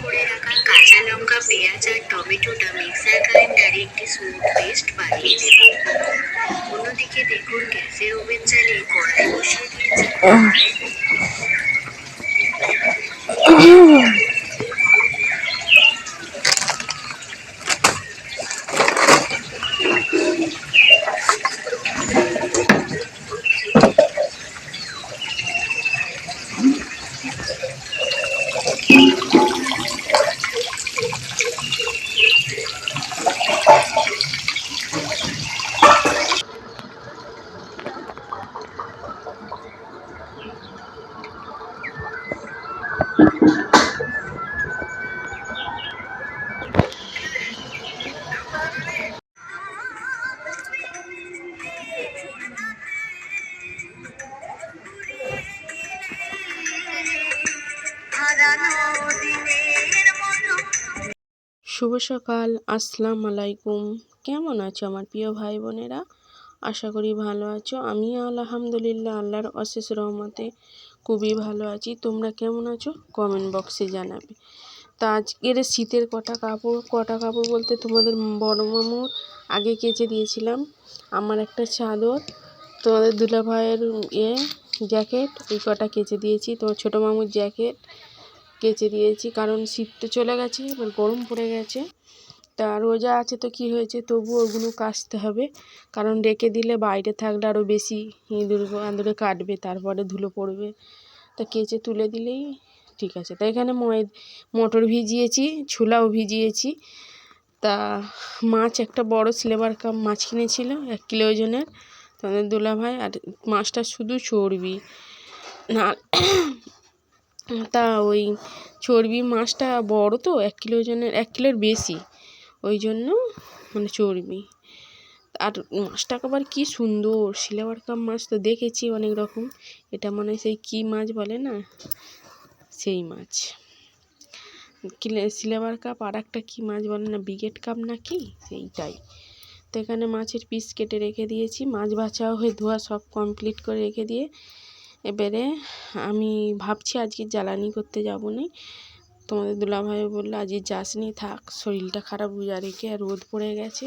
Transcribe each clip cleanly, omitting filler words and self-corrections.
করে রাখা কাঁচা লঙ্কা, পেঁয়াজ আর টমেটোটা মিক্সার গ্রাইন্ডারে একটি স্মুথ পেস্ট বানিয়ে নেব। অন্যদিকে দেখুন গ্যাসের ওভেন চালিয়ে কড়াই বসিয়ে দিয়েছি। শুভ সকাল, আসসালামু আলাইকুম। কেমন আছো আমার প্রিয় ভাই বোনেরা? আশা করি ভালো আছো। আমি আলহামদুলিল্লাহ আল্লাহর অশেষ রহমতে খুবই ভালো আছি। তোমরা কেমন আছো কমেন্ট বক্সে জানাবে। তা আজকের শীতের কটা কাপড় বলতে তোমাদের বড় মামুর আগে কেচে দিয়েছিলাম। আমার একটা চাদর, তোমাদের দুলা ভাইয়ের জ্যাকেট, এই কটা কেচে দিয়েছি। তোমার ছোটো মামুর জ্যাকেট কেচে দিয়েছি, কারণ শীত তো চলে গেছে, এবার গরম পড়ে গেছে। তা রোজা আছে তো কি হয়েছে, তবু ওগুলো কাচতে হবে, কারণ রেখে দিলে বাইরে থাকলে আরও বেশি আঁদুরে কাটবে, তারপরে ধুলো পড়বে। তা কেচে তুলে দিলেই ঠিক আছে। তা এখানে মটর ভিজিয়েছি, ছোলাও ভিজিয়েছি। তা মাছ একটা বড় সিলভার কাপ মাছ কিনেছিল 1 কিলো ওজনের তোমাদের দুলা ভাই, আর মাছটা শুধু চর্বি না। তা ওই চর্বি মাছটা বড় তো 1 কিলো ওজনের, 1 কিলোর বেশি, ওই জন্য মানে চর্বি। আর মাছটা আবার কি সুন্দর সিলভার কাপ মাছ, তো দেখেছি অনেক রকম, এটা মনে হয় সেই কী মাছ বলে না, সেই মাছ সিলভার কাপ। আর একটা কী মাছ বলে না, ব্রিগেড কাপ না কি, সেইটাই। তো এখানে মাছের পিস কেটে রেখে দিয়েছি, মাছ বাছাও হয়ে ধোয়া সব কমপ্লিট করে রেখে দিয়ে এবারে আমি ভাবছি আজকে জ্বালানি করতে যাবো না। তোমাদের দুলাভাই বললো আজকে যাসনি, থাক, শরীরটা খারাপ বুঝা রেখে, আর রোদ পড়ে গেছে।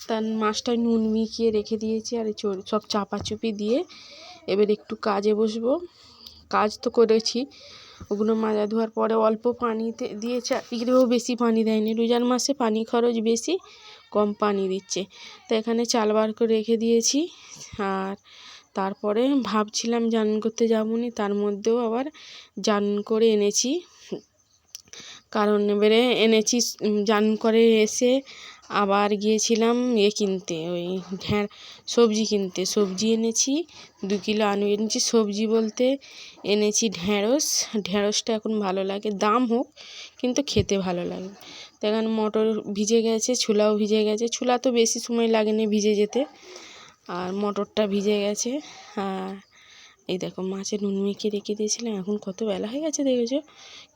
তার মাছটায় নুন মিশিয়ে রেখে দিয়েছি, আর সব চাপাচুপি দিয়ে এবার একটু কাজে বসবো। কাজ তো করেছি, ওগুলো মাজা ধোয়ার পরে অল্প পানিতে দিয়েছে, এগুলোও বেশি পানি দেয়নি। রোজার মাসে পানি খরচ বেশি, কম পানি দিচ্ছে। তো এখানে চাল বার করে রেখে দিয়েছি। আর তারপরে ভাবছিলাম জান করতে যাবো না, তার মধ্যেও আবার জান করে এনেছি, কারণ এবারে এনেছি জান করে এসে আবার গিয়েছিলাম কিনতে, ওই সবজি কিনতে। সবজি এনেছি 2 কিলো আলু এনেছি। সবজি বলতে এনেছি ঢেঁড়সটা এখন ভালো লাগে, দাম হোক কিন্তু খেতে ভালো লাগে। তো এখানে মটর ভিজে গেছে, ছোলাও ভিজে গেছে। ছোলা তো বেশি সময় লাগেনি ভিজে যেতে, আর মটরটা ভিজে গেছে। আর এই দেখো মাছে নুন মেখিয়ে রেখে দিয়েছিলাম, এখন কত বেলা হয়ে গেছে দেখেছো,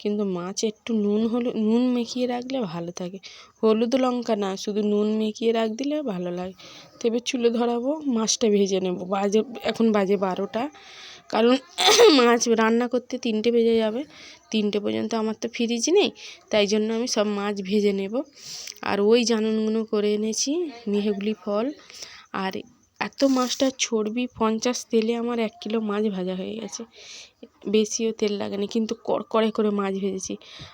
কিন্তু মাছে একটু নুন মেখিয়ে রাখলে ভালো থাকে। হলুদ লঙ্কা না, শুধু নুন মেখিয়ে রাখ দিলে ভালো লাগে। তবে চুলো ধরাবো, মাছটা ভেজে নেব। এখন বাজে 12টা, কারণ মাছ রান্না করতে 3টে বেজে যাবে। 3টে পর্যন্ত আমার তো ফ্রিজ নেই, তাই জন্য আমি সব মাছ ভেজে নেব। আর ওই জানুনগুলো করে এনেছি, মেহগুলি ফল। আর এত মাছটা চর্বি 50 তেলে আমার 1 কিলো মাছ ভাজা হয়ে গেছে, বেশিও তেল লাগেনি, কিন্তু কড়কড়ে করে মাছ ভেজেছি।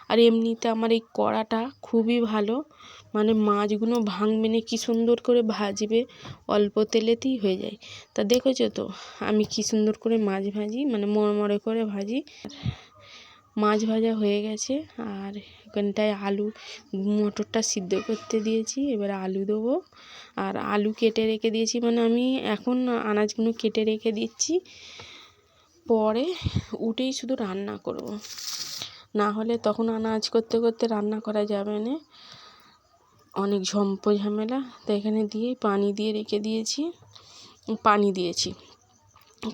আর এমনিতে আমার এই কড়াটা খুবই ভালো, মানে মাছগুলো ভাঙবে না, কী সুন্দর করে ভাজবে, অল্প তেলেতেই হয়ে যায়। তা দেখেছো তো আমি কী সুন্দর করে মাছ ভাজি, মানে মরমরে করে ভাজি। মাছ ভাজা হয়ে গেছে, আর এখানটায় মটরটা সিদ্ধ করতে দিয়েছি, এবার আলু দেবো। আর আলু কেটে রেখে দিয়েছি, মানে আমি এখন আনাজগুলো কেটে রেখে দিচ্ছি, পরে উঠেই শুধু রান্না করব, না হলে তখন আনাজ করতে করতে রান্না করা যাবে না, অনেক ঝামেলা। তো এখানে দিয়ে পানি দিয়ে রেখে দিয়েছি,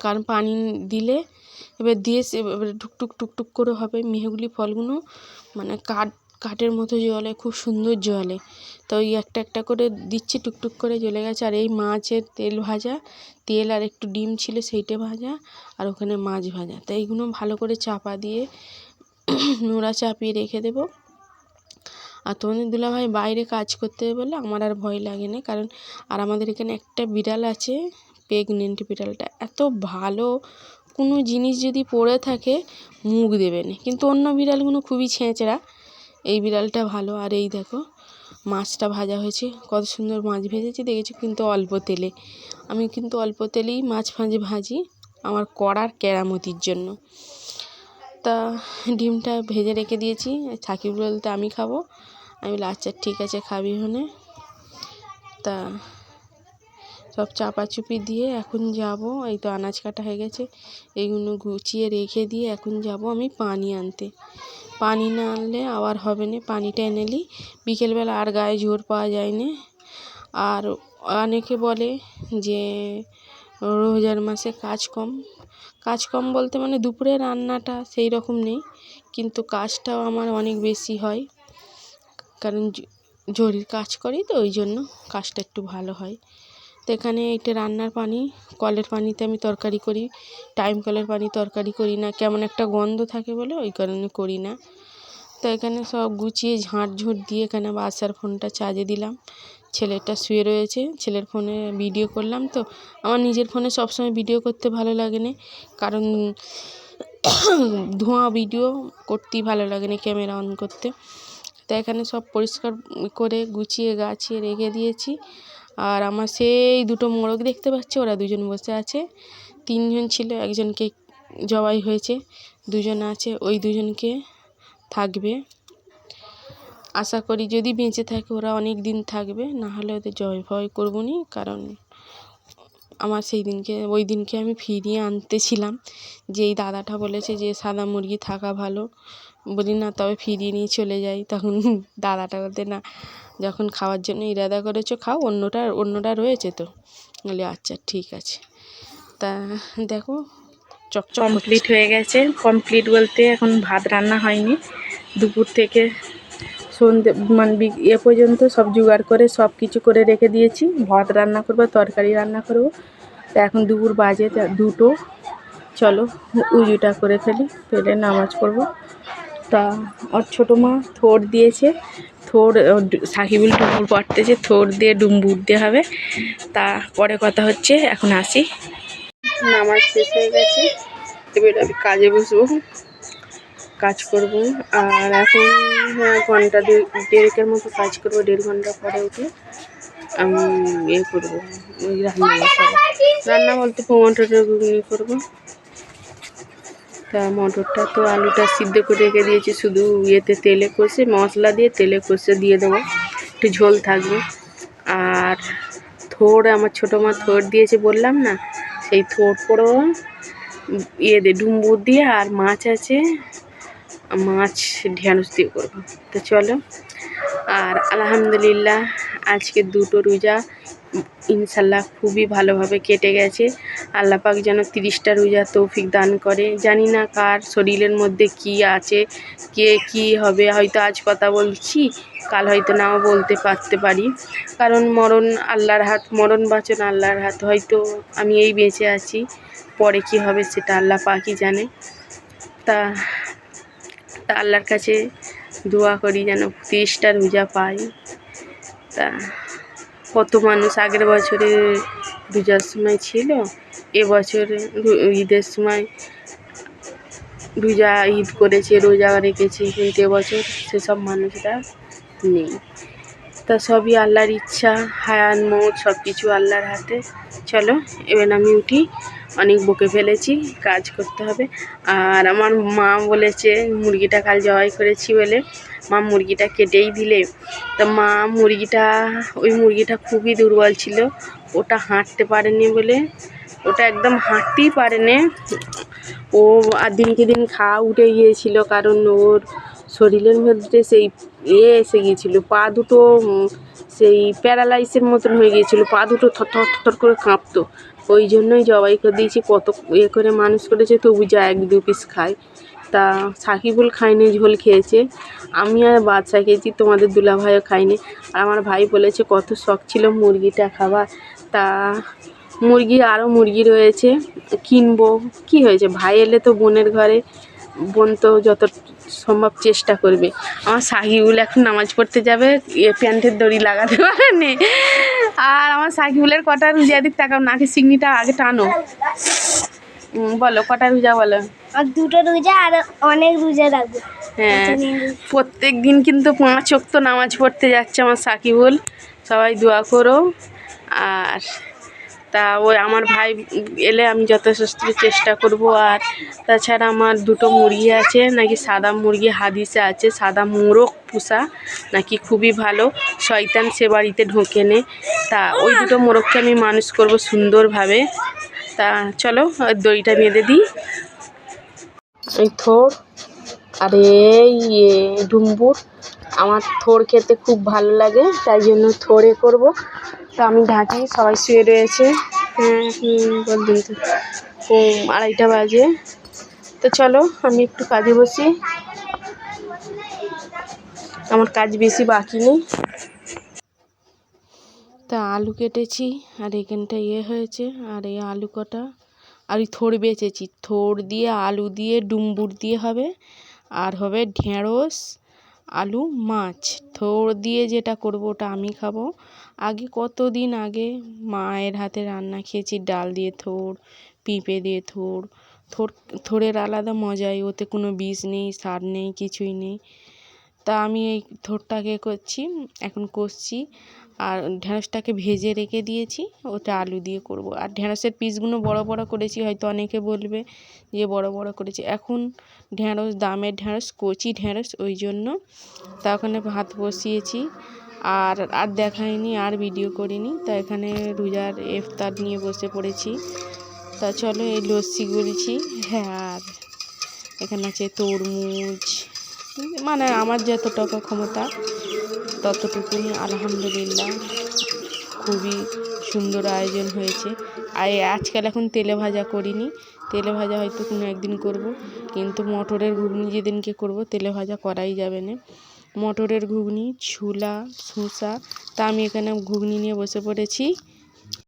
কারণ পানি দিলে এবার এবার টুকটুক করে হবে। মেহগুলি ফলগুলো মানে কাঠের মতো জ্বলে, খুব সুন্দর জ্বলে। তো ওই একটা করে দিচ্ছি, টুকটুক করে জ্বলে গেছে। আর এই মাছের তেল আর একটু ডিম ছিল, সেইটা ভাজা, আর ওখানে মাছ ভাজা। তো এইগুলো ভালো করে চাপা দিয়ে নোড়া চাপিয়ে রেখে দেবো। আর তোমাদের দুলাভাই বাইরে কাজ করতে বলে আমার আর ভয় লাগে না, কারণ আর আমাদের এখানে একটা বিড়াল আছে, প্রেগনেন্ট বিড়ালটা এত ভালো, কোনো জিনিস যদি পড়ে থাকে মুখ দেবে না, কিন্তু অন্য বিড়ালগুলো খুবই ছেঁচড়া, এই বিড়ালটা ভালো। আর এই দেখো মাছটা ভাজা হয়েছে, কত সুন্দর মাছ ভেজেছি দেখেছি, কিন্তু অল্প তেলে। আমি কিন্তু অল্প তেলেই মাছ ভাজি আমার কড়ার কেরামতির জন্য। তা ডিমটা ভেজে রেখে দিয়েছি, সাকিব বলতে আমি খাবো, আমি বলি আচ্ছা ঠিক আছে খাবি হনে। তা সব চাপাচুপি দিয়ে এখন যাব, এই তো আনাজ কাটা হয়ে গেছে, এইগুলো গুছিয়ে রেখে দিয়ে এখন যাব আমি পানি আনতে। পানি না আনলে আবার হবে না, পানিটা এনেলি বিকেলবেলা আর গায়ে জোর পাওয়া যায় না। আর অনেকে বলে যে রোজার মাসে কাজ কম বলতে মানে দুপুরে রান্নাটা সেই রকম নেই, কিন্তু কাজটাও আমার অনেক বেশি হয়, কারণ জরির কাজ করি তো ওই জন্য কাজটা একটু ভালো হয়। তো এখানে এটা রান্নার পানি, কলের পানিতে আমি তরকারি করি, টাইম কলের পানি তরকারি করি না, কেমন একটা গন্ধ থাকে বলে ওই কারণে করি না। তো এখানে সব গুছিয়ে ঝাঁট দিয়ে এখানে বাসার ফোনটা চার্জে দিলাম, ছেলেটা শুয়ে রয়েছে, ছেলের ফোনে ভিডিও করলাম। তো আমার নিজের ফোনে সবসময় ভিডিও করতে ভালো লাগে না, কারণ ধোঁয়া ভিডিও করতেই ভালো লাগে না ক্যামেরা অন করতে। তো এখানে সব পরিষ্কার করে গুছিয়ে গাছিয়ে রেখে দিয়েছি। আর আমার সেই দুটো মোরগ দেখতে পাচ্ছি, ওরা দুজন বসে আছে, তিনজন ছিল, একজনকে জবাই হয়েছে, দুজন আছে, ওই দুজনকে থাকবে। আশা করি যদি বেঁচে থাকে ওরা অনেক দিন থাকবে, না হলে ওদের জবাই ফবাই করবো নি, কারণ আমার ওই দিনকে আমি ফিরিয়ে আনতেছিলাম, যে এই দাদাটা বলেছে যে সাদা মুরগি থাকা ভালো, বলি না তবে ফিরিয়ে নিয়ে চলে যাই, তখন দাদাটা বলতে না যখন খাওয়ার জন্য ইরাদা করেছো খাও, অন্যটা রয়েছে তো, বলি আচ্ছা ঠিক আছে। তা দেখো চকচক কমপ্লিট হয়ে গেছে, কমপ্লিট বলতে এখন ভাত রান্না হয়নি, দুপুর থেকে সন্ধ্যে মানে এ পর্যন্ত সব জোগাড় করে সব কিছু করে রেখে দিয়েছি, ভাত রান্না করবো, তরকারি রান্না করবো। তো এখন দুপুর বাজে 2টো, চলো উজুটা করে ফেলে নামাজ পড়বো। তা ওর ছোটো মা থোড় দিয়েছে, সাকিবুল ডুমুর পড়তেছে, থোড় দিয়ে ডুম্বুর দিয়ে হবে। তা পরে কথা হচ্ছে, এখন আসি। নামাজ শেষ হয়ে গেছে, এবার আমি কাজে বসবো, কাজ করব। আর এখন ঘন্টা দেড়েকের মতো কাজ করবো, 1.5 ঘন্টা পরে উঠে আমি করবো, ওই রান্না বলতে মটরের ঘুগনি করবো। তা মটরটা তো আলুটা সিদ্ধ করে রেখে দিয়েছি, শুধু তেলে কষে মশলা দিয়ে তেলে কষে দিয়ে দেবো, একটু ঝোল থাকবে। আর থোড় আমার ছোটো মা থোড় দিয়েছে বললাম না, সেই থোড় করবো ডুম্বুর দিয়ে, আর মাছ আছে, মাছ ঢ্যাঁড়স দিয়ে করবো। তো চলো। আর আলহামদুলিল্লাহ আজকে 2টো রোজা ইনশাল্লাহ খুবই ভালোভাবে কেটে গেছে। আল্লাহ পাক যেন 30টা রোজা তৌফিক দান করে। জানি না কার শরীরের মধ্যে কি আছে, কে কি হবে, হয়তো আজ কথা বলছি কাল হয়তো নাও বলতে পারি, কারণ মরণ আল্লাহর হাত, মরণ বাঁচন আল্লাহর হাত। হয়তো আমি এই বেঁচে আছি, পরে কি হবে সেটা আল্লাহ পাকই জানে। তা আল্লাহর কাছে দোয়া করি যেন 30টা রোজা পাই। তা কত মানুষ আগের বছরে রোজার সময় ছিল, এবছর ঈদের সময় ঈদ করেছে, রোজা রেখেছে, কিন্তু এবছর সেসব মানুষরা নেই। তা সবই আল্লাহর ইচ্ছা, হায়াত মৌত সব কিছু আল্লাহর হাতে। চলো এবার আমি উঠি, অনেক বকে ফেলেছি, কাজ করতে হবে। আর আমার মা বলেছে মুরগিটা কাল জবাই করেছি বলে মা মুরগিটা কেটেই দিলে। তা মা ওই মুরগিটা খুবই দুর্বল ছিল, ওটা হাঁটতে পারেনি বলে, ওটা একদম হাঁটতেই পারেনি, ও আর দিনকে দিন উঠে গিয়েছিল, কারণ ওর শরীরের মধ্যে সেই এসে গিয়েছিলো, পা দুটো সেই প্যারালাইসের মতন হয়ে গিয়েছিলো, পা দুটো থর করে কাঁপতো। ওই জন্যই জবাই করে দিয়েছি, কত করে মানুষ করেছে, তবু যা 1-2 পিস খায়। তা সাকিবুল খায়নি, ঝোল খেয়েছে, আমি আর বাদশা খেয়েছি, তোমাদের দুলাভাইও খায়নি। আর আমার ভাই বলেছে কত শখ ছিল মুরগিটা খাবার। তা আরও মুরগি রয়েছে, কিনবো, কি হয়েছে, ভাই এলে তো বোনের ঘরে, বোন তো সম্ভব চেষ্টা করবে। আমার সাকিবুল এখন নামাজ পড়তে যাবে, প্যান্টের দড়ি লাগাতে পারেনি। আর আমার সাকিবুলের কটা রোজা দিক তাকাও, নাকি সিগনিটা আগে টানো। বলো কটা রোজা বলো। আর 2টো রোজা আর অনেক রোজা রাখবো। হ্যাঁ, প্রত্যেক দিন কিন্তু 5 ওয়াক্ত নামাজ পড়তে যাচ্ছে আমার সাকিবুল, সবাই দোয়া করো। আর তা ওই আমার ভাই এলে আমি যথাযথ চেষ্টা করব। আর তাছাড়া আমার 2টো মুরগি আছে, নাকি সাদা মুরগি হাদিসে আছে সাদা মোরগ পোষা নাকি খুবই ভালো, শয়তান সে বাড়িতে ঢোকে নে। তা ওই 2টো মোরগকে আমি মানুষ করব সুন্দরভাবে। তা চলো দড়িটা বেঁধে দিই। এই থোড় আর এই ডুম্বুর, আমার থোড় খেতে খুব ভালো লাগে, তাই জন্য থোড়ে করব। তো আমি ঢাকি, সবাই শুয়ে রয়েছে। বলবেন তো 2:30 বাজে। তো চলো আমি একটু কাজে বসি, আমার কাজ বেশি বাকি নেই। তা আলু কেটেছি, আর এখানটা হয়েছে, আর এই আলু কটা, আর ওই থোড় বেচেছি, থোড় দিয়ে আলু দিয়ে ডুম্বুর দিয়ে হবে, আর হবে ঢেঁড়স আলু মাছ। থোড় দিয়ে যেটা করব ওটা আমি খাবো। আগে কতদিন আগে মায়ের হাতে রান্না খেয়েছি, ডাল দিয়ে থোড়, পেঁপে দিয়ে থোড়। থোড়ের আলাদা মজাই, ওতে কোনো বিষ নেই, সার নেই, কিছুই নেই। তা আমি এই থোড়টাকে করছি, এখন কষছি। আর ঢেঁড়সটাকে ভেজে রেখে দিয়েছি, ওটা আলু দিয়ে করব। আর ঢেঁড়সের পিসগুলো বড় বড় করেছি, হয়তো অনেকে বলবে যে বড় বড় করেছি। এখন ঢেঁড়স দামের ঢেঁড়স, কচি ঢেঁড়স, ওই জন্য তা ওখানে ভাত বসিয়েছি। আর আর দেখাইনি, আর ভিডিও করিনি। তা এখানে রোজার ইফতার নিয়ে বসে পড়েছি। তা চলো এই লস্যি গুলছি। হ্যাঁ, আর এখানে আছে তরমুজ, মানে আমার যত টাকা ক্ষমতা ততটুকুনি। আলহামদুলিল্লাহ খুবই সুন্দর আয়োজন হয়েছে। আর আজকাল এখন তেলে ভাজা করিনি, তেলে ভাজা হয়তো কোনো একদিন করব, কিন্তু মটরের ঘুগনি যেদিনকে করব তেলে ভাজা করাই যাবে না। মটরের ঘুগনি, ছোলা, শসা। তা আমি এখানে ঘুগনি নিয়ে বসে পড়েছি।